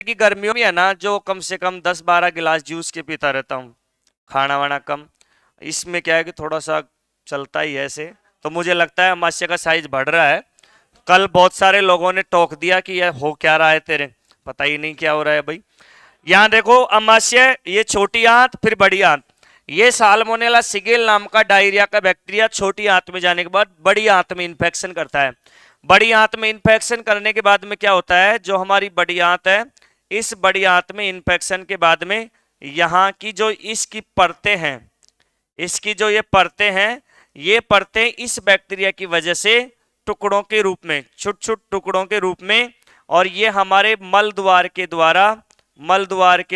कि गर्मियों में है ना, जो कम से कम 10-12 गिलास जूस के पीता रहता हूँ, खाना वाना कम। इसमें क्या है कि थोड़ा सा चलता ही है ऐसे। तो मुझे लगता है अमाशय का साइज बढ़ रहा है। कल बहुत सारे लोगों ने टोक दिया कि यह हो क्या रहा है तेरे, पता ही नहीं क्या हो रहा है भाई। यहाँ देखो, अमाशय, ये छोटी आंत फिर बड़ी आंत। ये साल्मोनेला सिगिल नाम का डायरिया का बैक्टीरिया छोटी आंत में जाने के बाद बड़ी आंत में इन्फेक्शन करता है। बड़ी आंत में इन्फेक्शन करने के बाद में क्या होता है, जो हमारी बड़ी आंत है, इस बड़ी आंत में इन्फेक्शन के बाद में यहाँ की जो इसकी परतें हैं, इसकी जो ये परतें हैं, ये परतें इस बैक्टीरिया की वजह से टुकड़ों के रूप में, छोटे छोटे टुकड़ों के रूप में, और ये हमारे मल द्वार के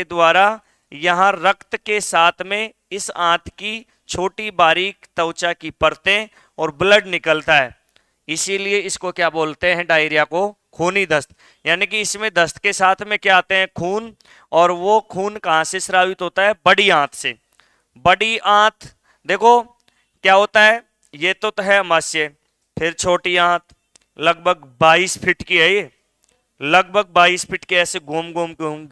द्वारा यहाँ रक्त के साथ में इस आंत की छोटी बारीक त्वचा की परतें और ब्लड निकलता है। इसीलिए इसको क्या बोलते हैं, डायरिया को खूनी दस्त। यानी कि इसमें दस्त के साथ में क्या आते हैं, खून। और वो खून कहाँ से स्रावित होता है, बड़ी आंत से। बड़ी आंत देखो क्या होता है, ये तो है अमाशय। फिर छोटी आंत लगभग 22 फीट की है ये, लगभग 22 फीट के, ऐसे घूम घूम घूम।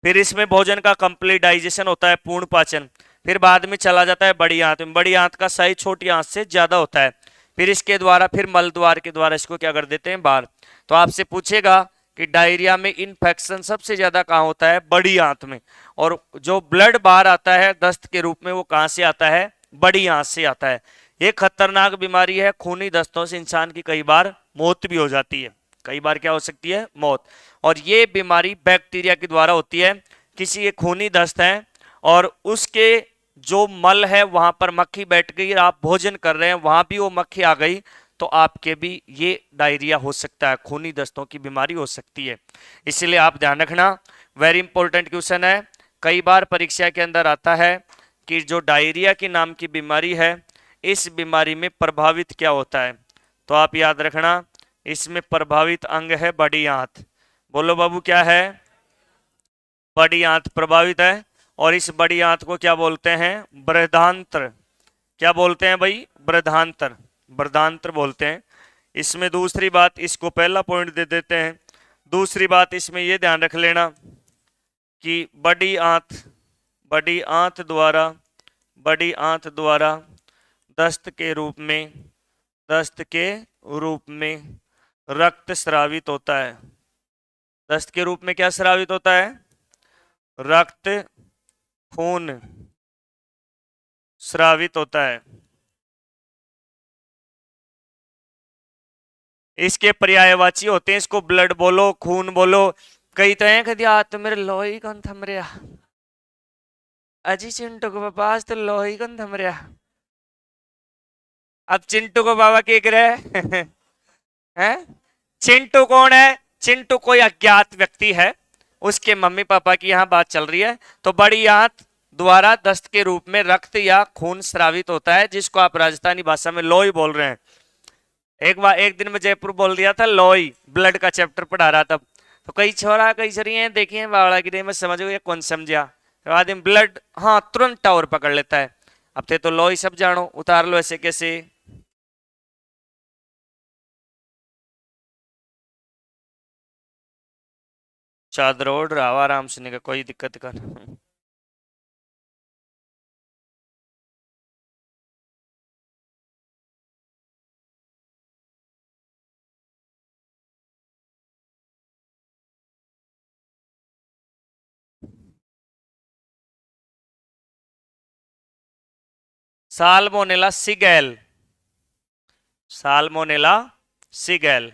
फिर इसमें भोजन का कंप्लीट डाइजेशन होता है, पूर्ण पाचन। फिर बाद में चला जाता है बड़ी आंत में। बड़ी आंत का साइज छोटी आंत से ज्यादा होता है। फिर इसके द्वारा, फिर मल द्वार के द्वारा इसको क्या कर देते हैं, बाहर। तो आपसे पूछेगा कि डायरिया में इन्फेक्शन सबसे ज्यादा कहाँ होता है, बड़ी आंत में। और जो ब्लड बाहर आता है दस्त के रूप में, वो कहाँ से आता है, बड़ी आंत से आता है। ये खतरनाक बीमारी है। खूनी दस्तों से इंसान की कई बार मौत भी हो जाती है। कई बार क्या हो सकती है, मौत। और ये बीमारी बैक्टीरिया के द्वारा होती है। किसी एक खूनी दस्त है और उसके जो मल है वहां पर मक्खी बैठ गई, आप भोजन कर रहे हैं वहां भी वो मक्खी आ गई, तो आपके भी ये डायरिया हो सकता है, खूनी दस्तों की बीमारी हो सकती है। इसलिए आप ध्यान रखना, वेरी इंपॉर्टेंट क्वेश्चन है। कई बार परीक्षा के अंदर आता है कि जो डायरिया की नाम की बीमारी है, इस बीमारी में प्रभावित क्या होता है। तो आप याद रखना, इसमें प्रभावित अंग है बड़ी आंत। बोलो बाबू, क्या है, बड़ी आंत प्रभावित है। और इस बड़ी आंत को क्या बोलते हैं, बृहदांत्र। क्या बोलते हैं भाई, बृहदांत्र, बृहदांत्र बोलते हैं। इसमें दूसरी बात, इसको पहला पॉइंट दे देते हैं। दूसरी बात इसमें यह ध्यान रख लेना कि बड़ी आंत द्वारा, बड़ी आंत द्वारा दस्त के रूप में, दस्त के रूप में रक्त स्रावित होता है। दस्त के रूप में क्या स्रावित होता है, रक्त, खून स्रावित होता है। इसके पर्यायवाची होते हैं, इसको ब्लड बोलो, खून बोलो। कई तो हैं कदी तो मेरे लोही कौन थम रहा, अजी चिंटू को पापा आज तो लोही कौन थम रहा। अब चिंटू को बाबा के रहे हैं। चिंटू कौन है, चिंटू कोई अज्ञात व्यक्ति है, उसके मम्मी पापा की यहाँ बात चल रही है। तो बड़ी आंत द्वारा दस्त के रूप में रक्त या खून स्रावित होता है, जिसको आप राजस्थानी भाषा में लोई बोल रहे हैं। एक बार एक दिन में जयपुर बोल दिया था लोई, ब्लड का चैप्टर पढ़ा रहा तब। तो कई छोरा कई छोरी देखिए बावड़ा गिरे में समझ गए कौन समझा। आदमी ब्लड हाँ तुरंत टावर पकड़ लेता है। अब थे तो लोई सब जानो, उतार लो ऐसे कैसे। चादर ओढ़ रहा आराम से, नहीं कोई दिक्कत कर। Salmonella shigella, salmonella shigella.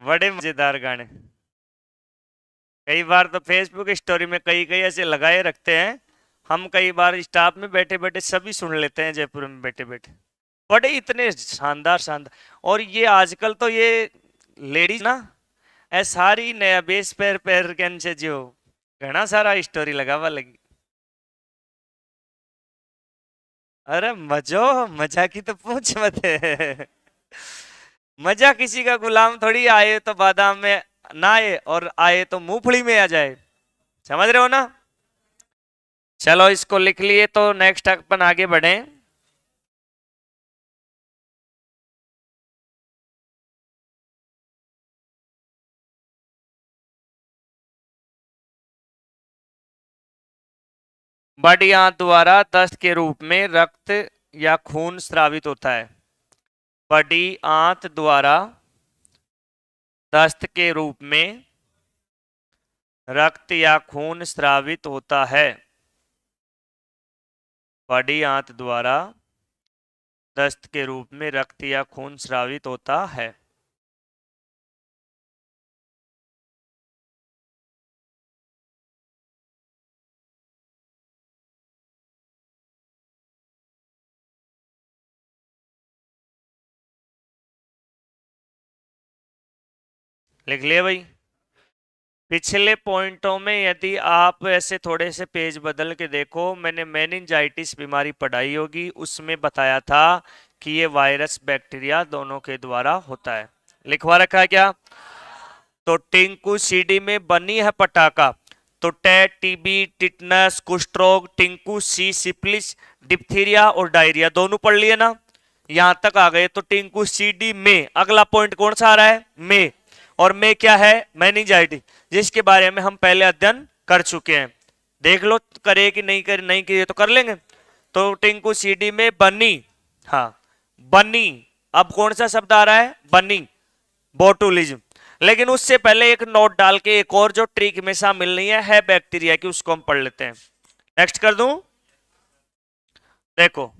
बड़े मजेदार गाने। कई बार तो फेसबुक स्टोरी में कई कई ऐसे लगाए रखते हैं, हम कई बार स्टाफ में बैठे बैठे सभी सुन लेते हैं, जयपुर में बैठे बैठे। बड़े इतने शानदार शानदार। और ये आजकल तो ये लेडीज ना ए सारी नया बेस पैर पैर के नीचे जो घना सारा स्टोरी लगा हुआ लगी। अरे मजो मजा की तो पूछ मत है। मजा किसी का गुलाम थोड़ी, आए तो बादाम में ना आए और आए तो मूंगफली में आ जाए, समझ रहे हो ना। चलो इसको लिख लिए तो नेक्स्ट अपन आगे बढ़े। बड़ी आंत द्वारा दस्त के रूप में रक्त या खून स्रावित होता है। बड़ी आंत द्वारा दस्त के रूप में रक्त या खून स्रावित होता है। बड़ी आंत द्वारा दस्त के रूप में रक्त या खून स्रावित होता है। लिख लिया भाई। पिछले पॉइंटों में यदि आप ऐसे थोड़े से पेज बदल के देखो, मैंने मेनिंजाइटिस बीमारी पढ़ाई होगी, उसमें बताया था कि ये वायरस बैक्टीरिया दोनों के द्वारा होता है। लिखवा रखा है क्या? तो टिंकू सीडी में बनी है पटाखा, तो टे टीबी टिटनस कुष्ठ रोग, टिंकू सी सिप्लिस डिप्थीरिया और डायरिया दोनों पढ़ लिए ना, यहां तक आ गए। तो टिंकू सीडी में अगला पॉइंट कौन सा आ रहा है? में। और में क्या है? मेनिंजाइटिस, जिसके बारे में हम पहले अध्ययन कर चुके हैं। देख लो करे कि नहीं करे, नहीं किए तो कर लेंगे। तो टिंकू सीडी में बनी, हाँ बनी, अब कौन सा शब्द आ रहा है? बनी, बोटुलिज्म। लेकिन उससे पहले एक नोट डाल के एक और जो ट्रिक में शामिल नहीं है बैक्टीरिया की, उसको हम पढ़ लेते हैं। नेक्स्ट कर दूं, देखो